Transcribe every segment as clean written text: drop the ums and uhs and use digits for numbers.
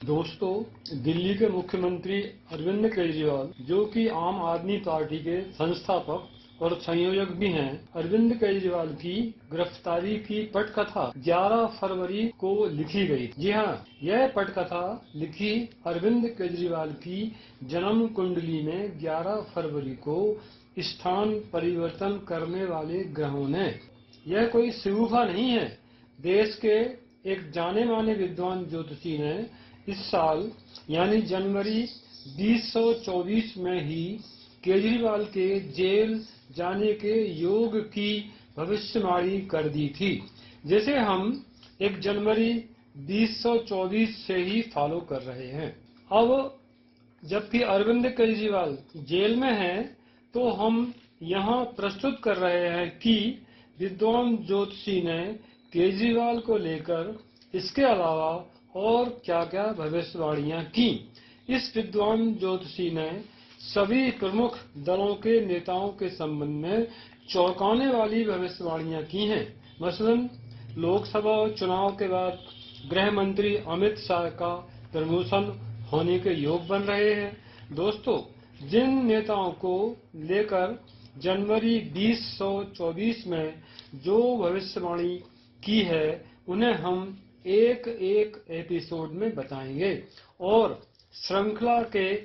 दोस्तों, दिल्ली के मुख्यमंत्री अरविंद केजरीवाल, जो कि आम आदमी पार्टी के संस्थापक और संयोजक भी हैं, अरविंद केजरीवाल की गिरफ्तारी की पटकथा 11 फरवरी को लिखी गई। जी हाँ, यह पटकथा लिखी अरविंद केजरीवाल की जन्म कुंडली में 11 फरवरी को स्थान परिवर्तन करने वाले ग्रहों ने। यह कोई शगुफा नहीं है। देश के एक जाने माने विद्वान ज्योतिषी ने इस साल यानी जनवरी 2024 में ही केजरीवाल के जेल जाने के योग की भविष्यवाणी कर दी थी, जिसे हम 1 जनवरी 2024 से ही फॉलो कर रहे हैं। अब जबकि अरविंद केजरीवाल जेल में हैं, तो हम यहाँ प्रस्तुत कर रहे हैं कि विद्वान ज्योतिषी ने केजरीवाल को लेकर इसके अलावा और क्या-क्या भविष्यवाणियां की। इस विद्वान ज्योतिषी ने सभी प्रमुख दलों के नेताओं के संबंध में चौंकाने वाली भविष्यवाणियां की हैं। मसलन लोकसभा चुनाव के बाद गृह मंत्री अमित शाह का प्रमोशन होने के योग बन रहे हैं। दोस्तों, जिन नेताओं को लेकर जनवरी 2024 में जो भविष्यवाणी की है, उन्हें हम एक एक एपिसोड में बताएंगे और श्रृंखला के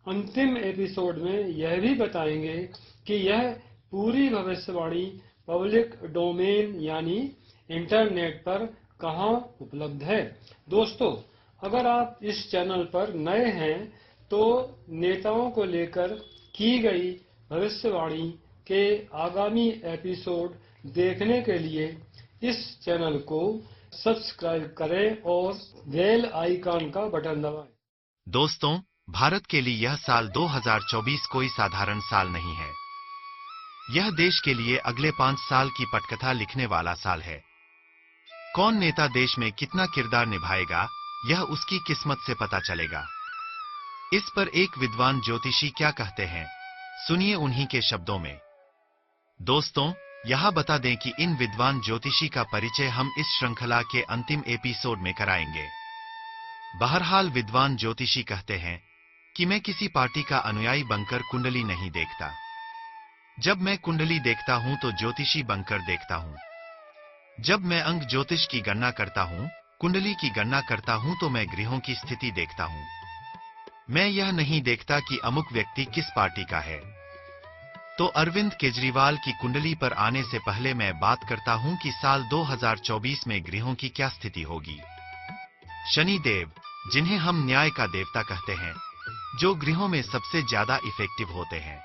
अंतिम एपिसोड में यह भी बताएंगे कि यह पूरी भविष्यवाणी पब्लिक डोमेन यानी इंटरनेट पर कहां उपलब्ध है। दोस्तों, अगर आप इस चैनल पर नए हैं तो नेताओं को लेकर की गई भविष्यवाणी के आगामी एपिसोड देखने के लिए इस चैनल को सब्सक्राइब करें और बेल आइकन का बटन दबाएं। दोस्तों, भारत के लिए यह साल 2024 कोई साधारण साल नहीं है। यह देश के लिए अगले 5 साल की पटकथा लिखने वाला साल है। कौन नेता देश में कितना किरदार निभाएगा, यह उसकी किस्मत से पता चलेगा। इस पर एक विद्वान ज्योतिषी क्या कहते हैं, सुनिए उन्हीं के शब्दों में। दोस्तों, यहां बता दें कि इन विद्वान ज्योतिषी का परिचय हम इस श्रृंखला के अंतिम एपिसोड में कराएंगे। बहरहाल विद्वान ज्योतिषी कहते हैं कि मैं किसी पार्टी का अनुयायी बनकर कुंडली नहीं देखता। जब मैं कुंडली देखता हूं तो ज्योतिषी बनकर देखता हूं। जब मैं अंक ज्योतिष की गणना करता हूं, कुंडली की गणना करता हूं, तो मैं ग्रहों की स्थिति देखता हूं। मैं यह नहीं देखता कि अमुक व्यक्ति किस पार्टी का है। तो अरविंद केजरीवाल की कुंडली पर आने से पहले मैं बात करता हूं कि साल 2024 में ग्रहों की क्या स्थिति होगी। शनि देव, जिन्हें हम न्याय का देवता कहते हैं, जो ग्रहों में सबसे ज्यादा इफेक्टिव होते हैं,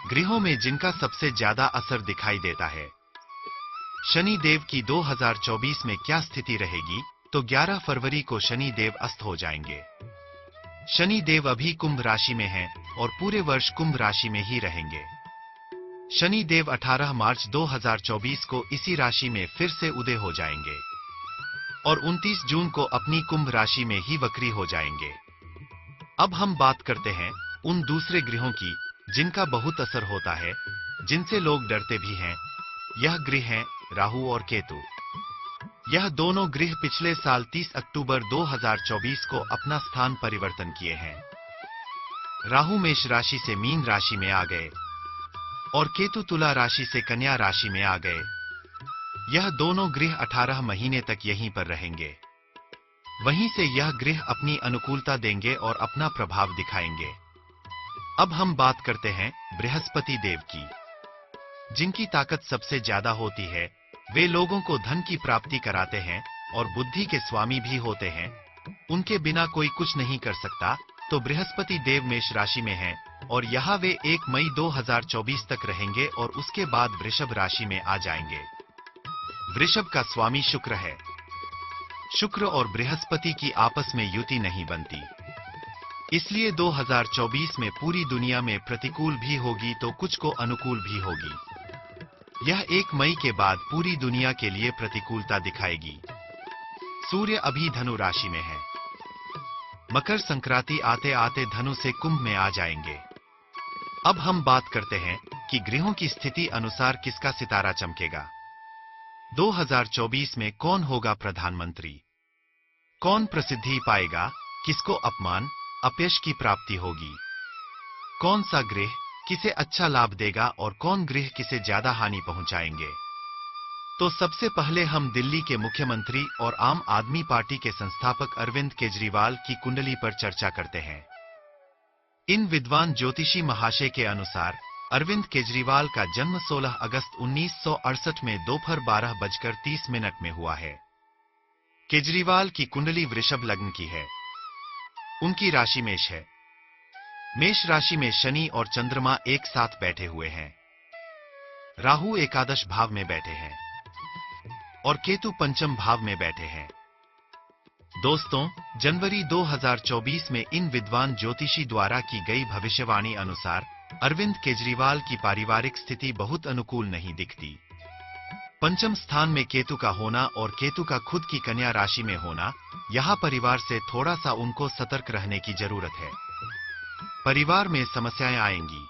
ग्रहों में जिनका सबसे ज्यादा असर दिखाई देता है। शनि देव की 2024 में क्या स्थिति रहेगी, तो 11 फरवरी को शनि देव अस्त हो जाएंगे। शनि देव अभी कुंभ राशि में हैं और पूरे वर्ष कुंभ राशि में ही रहेंगे। शनि देव 18 मार्च 2024 को इसी राशि में फिर से उदय हो जाएंगे और 29 जून को अपनी कुंभ राशि में ही वक्री हो जाएंगे। अब हम बात करते हैं उन दूसरे ग्रहों की जिनका बहुत असर होता है, जिनसे लोग डरते भी हैं। यह ग्रह हैं राहु और केतु। यह दोनों ग्रह पिछले साल 30 अक्टूबर 2024 को अपना स्थान परिवर्तन किए हैं। राहु मेष राशि से मीन राशि में आ गए और केतु तुला राशि से कन्या राशि में आ गए। यह दोनों ग्रह 18 महीने तक यहीं पर रहेंगे। वहीं से यह ग्रह अपनी अनुकूलता देंगे और अपना प्रभाव दिखाएंगे। अब हम बात करते हैं बृहस्पति देव की, जिनकी ताकत सबसे ज्यादा होती है। वे लोगों को धन की प्राप्ति कराते हैं और बुद्धि के स्वामी भी होते हैं। उनके बिना कोई कुछ नहीं कर सकता। तो बृहस्पति देव मेष राशि में हैं और यहाँ वे 1 मई 2024 तक रहेंगे और उसके बाद वृषभ राशि में आ जाएंगे। वृषभ का स्वामी शुक्र है। शुक्र और बृहस्पति की आपस में युति नहीं बनती, इसलिए 2024 में पूरी दुनिया में प्रतिकूल भी होगी तो कुछ को अनुकूल भी होगी। यह 1 मई के बाद पूरी दुनिया के लिए प्रतिकूलता दिखाएगी। सूर्य अभी धनु राशि में है। मकर संक्रांति आते आते धनु से कुंभ में आ जाएंगे। अब हम बात करते हैं कि ग्रहों की स्थिति अनुसार किसका सितारा चमकेगा। 2024 में कौन होगा प्रधानमंत्री। कौन प्रसिद्धि पाएगा, किसको अपमान, अपयश की प्राप्ति होगी, कौन सा गृह किसे अच्छा लाभ देगा और कौन गृह किसे ज्यादा हानि पहुंचाएंगे। तो सबसे पहले हम दिल्ली के मुख्यमंत्री और आम आदमी पार्टी के संस्थापक अरविंद केजरीवाल की कुंडली पर चर्चा करते हैं। इन विद्वान ज्योतिषी महाशय के अनुसार अरविंद केजरीवाल का जन्म 16 अगस्त 1968 में दोपहर 12:30 में हुआ है। केजरीवाल की कुंडली वृषभ लग्न की है। उनकी राशि मेष है। मेष राशि में शनि और चंद्रमा एक साथ बैठे हुए हैं। राहु एकादश भाव में बैठे हैं और केतु पंचम भाव में बैठे हैं। दोस्तों, जनवरी 2024 में इन विद्वान ज्योतिषी द्वारा की गई भविष्यवाणी अनुसार अरविंद केजरीवाल की पारिवारिक स्थिति बहुत अनुकूल नहीं दिखती। पंचम स्थान में केतु का होना और केतु का खुद की कन्या राशि में होना, यहाँ परिवार से थोड़ा सा उनको सतर्क रहने की जरूरत है। परिवार में समस्याएं आएंगी,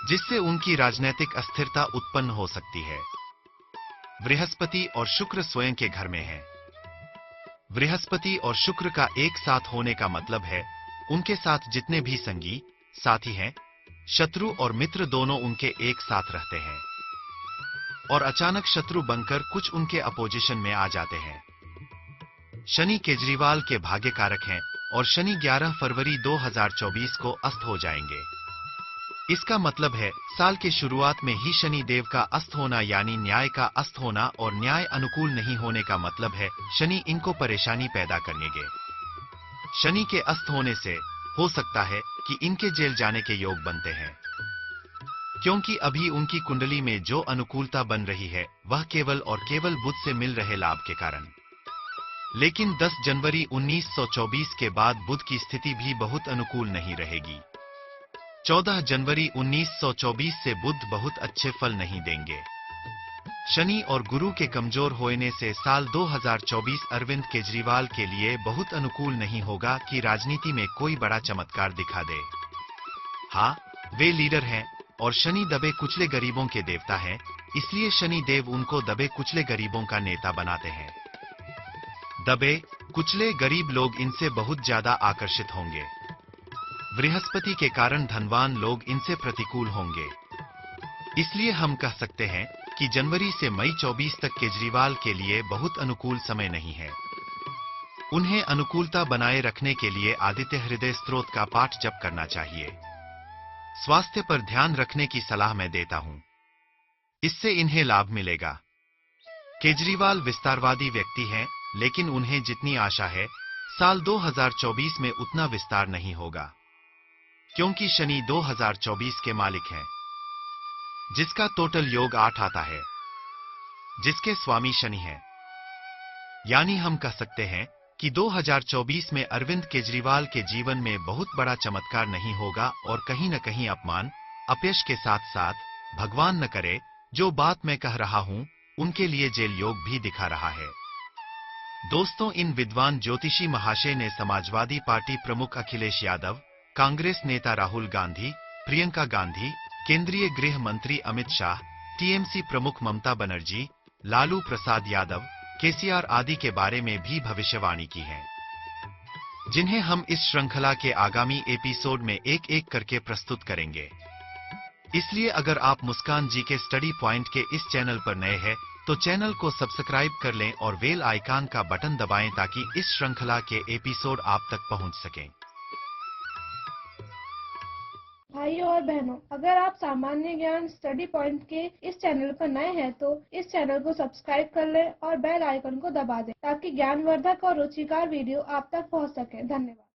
जिससे उनकी राजनीतिक अस्थिरता उत्पन्न हो सकती है। बृहस्पति और शुक्र स्वयं के घर में है। बृहस्पति और शुक्र का एक साथ होने का मतलब है उनके साथ जितने भी संगी साथी हैं, शत्रु और मित्र दोनों उनके एक साथ रहते हैं और अचानक शत्रु बनकर कुछ उनके अपोजिशन में आ जाते हैं। शनि केजरीवाल के भाग्य कारक हैं और शनि 11 फरवरी 2024 को अस्त हो जाएंगे। इसका मतलब है साल के शुरुआत में ही शनि देव का अस्त होना, यानी न्याय का अस्त होना, और न्याय अनुकूल नहीं होने का मतलब है शनि इनको परेशानी पैदा करेंगे। शनि के अस्त होने से हो सकता है कि इनके जेल जाने के योग बनते हैं, क्योंकि अभी उनकी कुंडली में जो अनुकूलता बन रही है वह केवल और केवल बुध से मिल रहे लाभ के कारण। लेकिन 10 जनवरी 1924 के बाद बुध की स्थिति भी बहुत अनुकूल नहीं रहेगी। 14 जनवरी 1924 से बुध बहुत अच्छे फल नहीं देंगे। शनि और गुरु के कमजोर होने से साल 2024 अरविंद केजरीवाल के लिए बहुत अनुकूल नहीं होगा कि राजनीति में कोई बड़ा चमत्कार दिखा दे। हाँ, वे लीडर हैं और शनि दबे कुचले गरीबों के देवता हैं, इसलिए शनि देव उनको दबे कुचले गरीबों का नेता बनाते हैं। दबे कुचले गरीब लोग इनसे बहुत ज्यादा आकर्षित होंगे। बृहस्पति के कारण धनवान लोग इनसे प्रतिकूल होंगे। इसलिए हम कह सकते हैं कि जनवरी से मई 24 तक केजरीवाल के लिए बहुत अनुकूल समय नहीं है। उन्हें अनुकूलता बनाए रखने के लिए आदित्य हृदय स्तोत्र का पाठ जप करना चाहिए। स्वास्थ्य पर ध्यान रखने की सलाह मैं देता हूं, इससे इन्हें लाभ मिलेगा। केजरीवाल विस्तारवादी व्यक्ति हैं, लेकिन उन्हें जितनी आशा है साल 2024 में उतना विस्तार नहीं होगा, क्योंकि शनि 2024 के मालिक हैं, जिसका टोटल योग 8 आता है, जिसके स्वामी शनि हैं। यानी हम कह सकते हैं कि 2024 में अरविंद केजरीवाल के जीवन में बहुत बड़ा चमत्कार नहीं होगा और कहीं न कहीं अपमान, अपयश के साथ साथ भगवान न करे जो बात मैं कह रहा हूं उनके लिए जेल योग भी दिखा रहा है। दोस्तों, इन विद्वान ज्योतिषी महाशय ने समाजवादी पार्टी प्रमुख अखिलेश यादव, कांग्रेस नेता राहुल गांधी, प्रियंका गांधी, केंद्रीय गृह मंत्री अमित शाह, टीएमसी प्रमुख ममता बनर्जी, लालू प्रसाद यादव, केसीआर आदि के बारे में भी भविष्यवाणी की है, जिन्हें हम इस श्रृंखला के आगामी एपिसोड में एक एक करके प्रस्तुत करेंगे। इसलिए अगर आप मुस्कान जी के स्टडी पॉइंट के इस चैनल पर नए हैं तो चैनल को सब्सक्राइब कर लें और बेल आइकन का बटन दबाएं ताकि इस श्रृंखला के एपिसोड आप तक पहुंच सकें। भाइयों और बहनों, अगर आप सामान्य ज्ञान स्टडी पॉइंट के इस चैनल पर नए हैं तो इस चैनल को सब्सक्राइब कर लें और बेल आइकन को दबा दें ताकि ज्ञानवर्धक और रुचिकर वीडियो आप तक पहुंच सके। धन्यवाद।